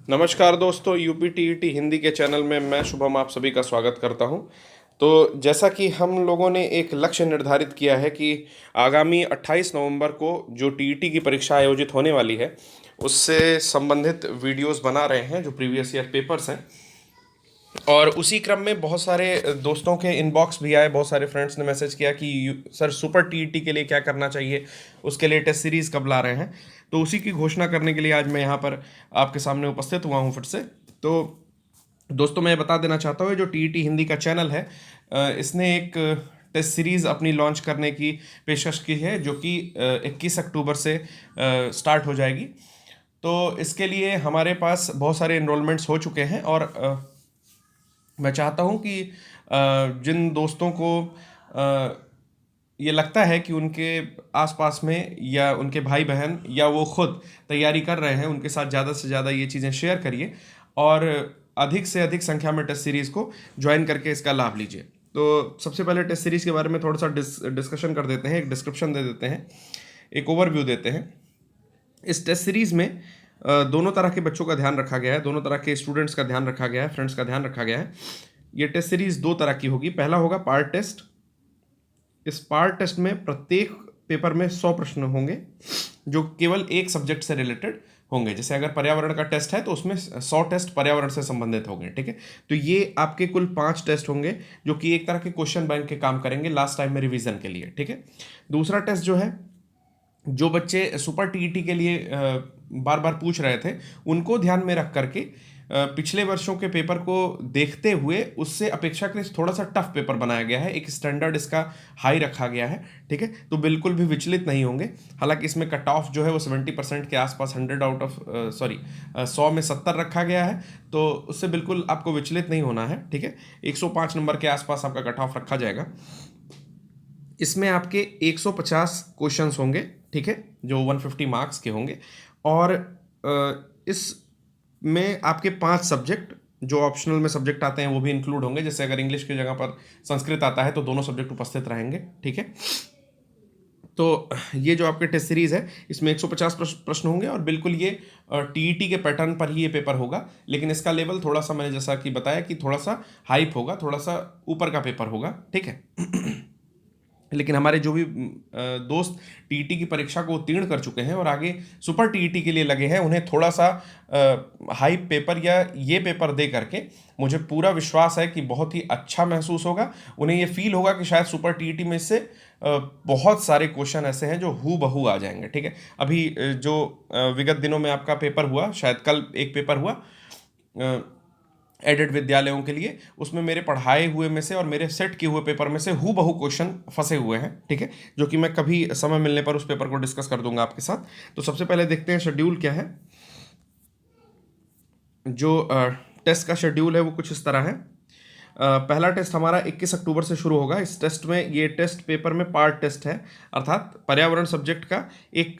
नमस्कार दोस्तों, UP TET Hindi के चैनल में मैं शुभम आप सभी का स्वागत करता हूं। तो जैसा कि हम लोगों ने एक लक्ष्य निर्धारित किया है कि आगामी 28 नवंबर को जो टीईटी की परीक्षा आयोजित होने वाली है उससे संबंधित वीडियोस बना रहे हैं जो प्रीवियस ईयर पेपर्स हैं। और उसी क्रम में बहुत सारे दोस्तों के इनबॉक्स भी आए, बहुत सारे फ्रेंड्स ने मैसेज किया कि सर सुपर टीईटी के लिए क्या करना चाहिए, उसके लिए टेस्ट सीरीज़ कब ला रहे हैं। तो उसी की घोषणा करने के लिए आज मैं यहाँ पर आपके सामने उपस्थित हुआ हूँ फिर से। तो दोस्तों मैं बता देना चाहता हूँ, जो टीईटी हिंदी का चैनल है इसने एक टेस्ट सीरीज़ अपनी लॉन्च करने की पेशकश की है जो कि 21 अक्टूबर से स्टार्ट हो जाएगी। तो इसके लिए हमारे पास बहुत सारे इनरोलमेंट्स हो चुके हैं और मैं चाहता हूँ कि जिन दोस्तों को ये लगता है कि उनके आसपास में या उनके भाई बहन या वो खुद तैयारी कर रहे हैं, उनके साथ ज़्यादा से ज़्यादा ये चीज़ें शेयर करिए और अधिक से अधिक संख्या में टेस्ट सीरीज़ को ज्वाइन करके इसका लाभ लीजिए। तो सबसे पहले टेस्ट सीरीज़ के बारे में थोड़ा सा डिस्कशन कर देते हैं, एक डिस्क्रिप्शन दे देते हैं, एक ओवरव्यू देते हैं। इस टेस्ट सीरीज़ में दोनों तरह के बच्चों का ध्यान रखा गया है, दोनों तरह के स्टूडेंट्स का ध्यान रखा गया है, फ्रेंड्स का ध्यान रखा गया है। ये टेस्ट सीरीज़ दो तरह की होगी। पहला होगा पार्ट टेस्ट। इस पार्ट टेस्ट में प्रत्येक पेपर में 100 प्रश्न होंगे जो केवल एक सब्जेक्ट से रिलेटेड होंगे। जैसे अगर पर्यावरण का टेस्ट है तो उसमें 100 टेस्ट पर्यावरण से संबंधित होंगे, ठीक है। तो ये आपके कुल 5 टेस्ट होंगे जो कि एक तरह के क्वेश्चन बैंक के काम करेंगे लास्ट टाइम में रिवीजन के लिए, ठीक है। दूसरा टेस्ट जो है, जो बच्चे सुपर टीईटी के लिए बार बार पूछ रहे थे उनको ध्यान में रख करके पिछले वर्षों के पेपर को देखते हुए उससे अपेक्षाकृत थोड़ा सा टफ पेपर बनाया गया है, एक स्टैंडर्ड इसका हाई रखा गया है, ठीक है। तो बिल्कुल भी विचलित नहीं होंगे। हालांकि इसमें कट ऑफ जो है वो 70% के आसपास, 100 आउट ऑफ 100 में 70 रखा गया है। तो उससे बिल्कुल आपको विचलित नहीं होना है, ठीक है। 105 नंबर के आसपास आपका कट ऑफ रखा जाएगा। इसमें आपके 150 क्वेश्चंस होंगे, ठीक है, जो 150 मार्क्स के होंगे। और इसमें आपके 5 सब्जेक्ट जो ऑप्शनल में सब्जेक्ट आते हैं वो भी इंक्लूड होंगे। जैसे अगर इंग्लिश की जगह पर संस्कृत आता है तो दोनों सब्जेक्ट उपस्थित रहेंगे, ठीक है। तो ये जो आपके टेस्ट सीरीज़ है इसमें 150 प्रश्न होंगे और बिल्कुल ये टीईटी के पैटर्न पर ही ये पेपर होगा। लेकिन इसका लेवल थोड़ा सा, मैंने जैसा कि बताया कि थोड़ा सा हाइप होगा, थोड़ा सा ऊपर का पेपर होगा, ठीक है। लेकिन हमारे जो भी दोस्त टीईटी की परीक्षा को उत्तीर्ण कर चुके हैं और आगे सुपर टीईटी के लिए लगे हैं, उन्हें थोड़ा सा हाई पेपर या ये पेपर दे करके मुझे पूरा विश्वास है कि बहुत ही अच्छा महसूस होगा। उन्हें ये फील होगा कि शायद सुपर टीईटी में से बहुत सारे क्वेश्चन ऐसे हैं जो हू बहू आ जाएंगे, ठीक है। अभी जो विगत दिनों में आपका पेपर हुआ, शायद कल एक पेपर हुआ एडेड विद्यालयों के लिए, उसमें मेरे पढ़ाए हुए में से और मेरे सेट किए हुए पेपर में से हू बहू क्वेश्चन फंसे हुए हैं, ठीक है। जो कि मैं कभी समय मिलने पर उस पेपर को डिस्कस कर दूंगा आपके साथ। तो सबसे पहले देखते हैं शेड्यूल क्या है। जो टेस्ट का शेड्यूल है वो कुछ इस तरह है। पहला टेस्ट हमारा 21 अक्टूबर से शुरू होगा। इस टेस्ट में, ये टेस्ट पेपर में पार्ट टेस्ट है, अर्थात पर्यावरण सब्जेक्ट का एक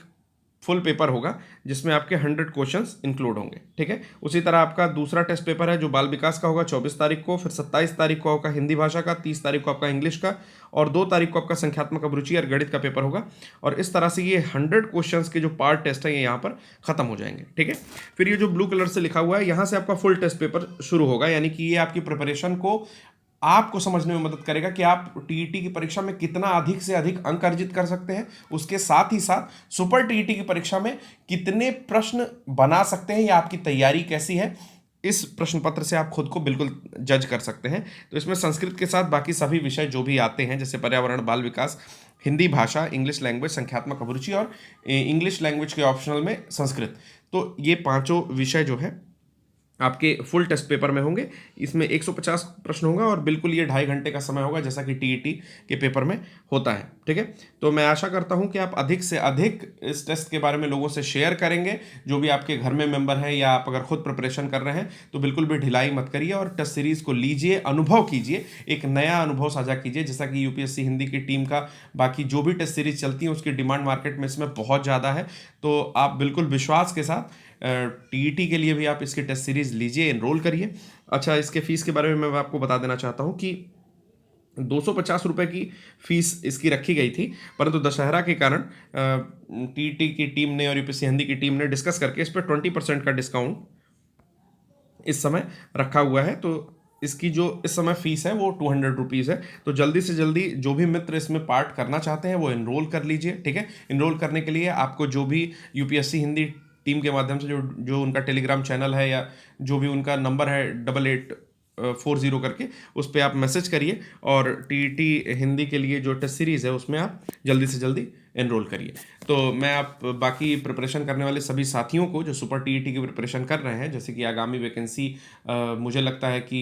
फुल पेपर होगा जिसमें आपके 100 क्वेश्चंस इंक्लूड होंगे, ठीक है। उसी तरह आपका दूसरा टेस्ट पेपर है जो बाल विकास का होगा 24 तारीख को, फिर 27 तारीख को आपका हिंदी भाषा का, 30 तारीख को आपका इंग्लिश का और 2 तारीख को आपका संख्यात्मक अभिरुचि और गणित का पेपर होगा। और इस तरह से ये 100 क्वेश्चंस के जो पार्ट टेस्ट है ये यहाँ पर खत्म हो जाएंगे, ठीक है। फिर ये जो ब्लू कलर से लिखा हुआ है यहाँ से आपका फुल टेस्ट पेपर शुरू होगा, यानी कि ये आपकी प्रिपरेशन को आपको समझने में मदद करेगा कि आप टीईटी की परीक्षा में कितना अधिक से अधिक अंक अर्जित कर सकते हैं। उसके साथ ही साथ सुपर टीईटी की परीक्षा में कितने प्रश्न बना सकते हैं या आपकी तैयारी कैसी है, इस प्रश्न पत्र से आप खुद को बिल्कुल जज कर सकते हैं। तो इसमें संस्कृत के साथ बाकी सभी विषय जो भी आते हैं, जैसे पर्यावरण, बाल विकास, हिंदी भाषा, इंग्लिश लैंग्वेज, संख्यात्मक अभिरुचि और इंग्लिश लैंग्वेज के ऑप्शनल में संस्कृत, तो ये पांचों विषय जो है आपके फुल टेस्ट पेपर में होंगे। इसमें 150 प्रश्न होगा और बिल्कुल ये 2.5 घंटे का समय होगा जैसा कि टीईटी के पेपर में होता है, ठीक है। तो मैं आशा करता हूं कि आप अधिक से अधिक इस टेस्ट के बारे में लोगों से शेयर करेंगे। जो भी आपके घर में मेंबर हैं या आप अगर खुद प्रिपरेशन कर रहे हैं तो बिल्कुल भी ढिलाई मत करिए और टेस्ट सीरीज को लीजिए, अनुभव कीजिए, एक नया अनुभव साझा कीजिए। जैसा कि यूपीएससी हिंदी की टीम का बाकी जो भी टेस्ट सीरीज चलती है उसकी डिमांड मार्केट में इसमें बहुत ज़्यादा है। तो आप बिल्कुल विश्वास के साथ टीईटी के लिए भी आप इसकी टेस्ट सीरीज लीजिए, एनरोल करिए। अच्छा, इसके फीस के बारे में मैं आपको बता देना चाहता हूँ कि 250 रुपये की फीस इसकी रखी गई थी, परंतु दशहरा के कारण टीईटी की टीम ने और यूपीएससी हिंदी की टीम ने डिस्कस करके इस पर 20% का डिस्काउंट इस समय रखा हुआ है। तो इसकी जो इस समय फीस है वो 200 रुपीज़ है। तो जल्दी से जल्दी जो भी मित्र इसमें पार्ट करना चाहते हैं वो इनरोल कर लीजिए, ठीक है। इनरोल करने के लिए आपको जो भी यूपीएससी हिंदी टीम के माध्यम से जो जो उनका टेलीग्राम चैनल है या जो भी उनका नंबर है 8840 करके, उस पर आप मैसेज करिए और टीईटी हिंदी के लिए जो टेस्ट सीरीज़ है उसमें आप जल्दी से जल्दी एनरोल करिए। तो मैं आप बाकी प्रिपरेशन करने वाले सभी साथियों को जो सुपर टीईटी की प्रिपरेशन कर रहे हैं, जैसे कि आगामी वैकेंसी मुझे लगता है कि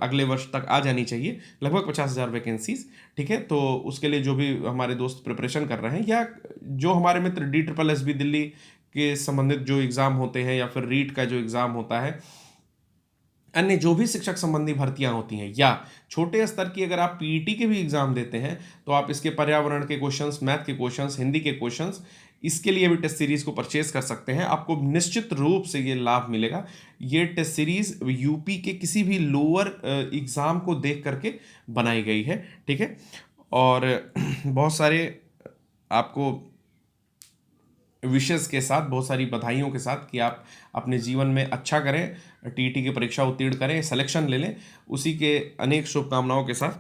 अगले वर्ष तक आ जानी चाहिए, लगभग 50,000 वैकेंसीज, ठीक है। तो उसके लिए जो भी हमारे दोस्त प्रिपरेशन कर रहे हैं या जो हमारे मित्र DSSB दिल्ली के संबंधित जो एग्ज़ाम होते हैं या फिर रीट का जो एग्ज़ाम होता है, अन्य जो भी शिक्षक संबंधी भर्तियां होती हैं, या छोटे स्तर की अगर आप पीईटी के भी एग्जाम देते हैं तो आप इसके पर्यावरण के क्वेश्चंस, मैथ के क्वेश्चंस, हिंदी के क्वेश्चंस, इसके लिए भी टेस्ट सीरीज को परचेज कर सकते हैं। आपको निश्चित रूप से ये लाभ मिलेगा। ये टेस्ट सीरीज यूपी के किसी भी लोअर एग्जाम को देख करके बनाई गई है, ठीक है। और बहुत सारे आपको विशेष के साथ, बहुत सारी बधाइयों के साथ कि आप अपने जीवन में अच्छा करें, टीईटी की परीक्षा उत्तीर्ण करें, सिलेक्शन ले लें, उसी के अनेक शुभकामनाओं के साथ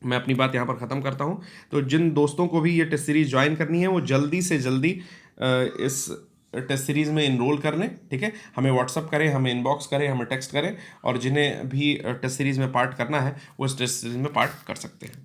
मैं अपनी बात यहाँ पर ख़त्म करता हूँ। तो जिन दोस्तों को भी ये टेस्ट सीरीज़ ज्वाइन करनी है वो जल्दी से जल्दी इस टेस्ट सीरीज़ में इनरोल कर लें, ठीक है। हमें व्हाट्सअप करें, हमें इनबॉक्स करें, हमें टेक्स्ट करें, और जिन्हें भी टेस्ट सीरीज़ में पार्ट करना है वो इस टेस्ट सीरीज़ में पार्ट कर सकते हैं।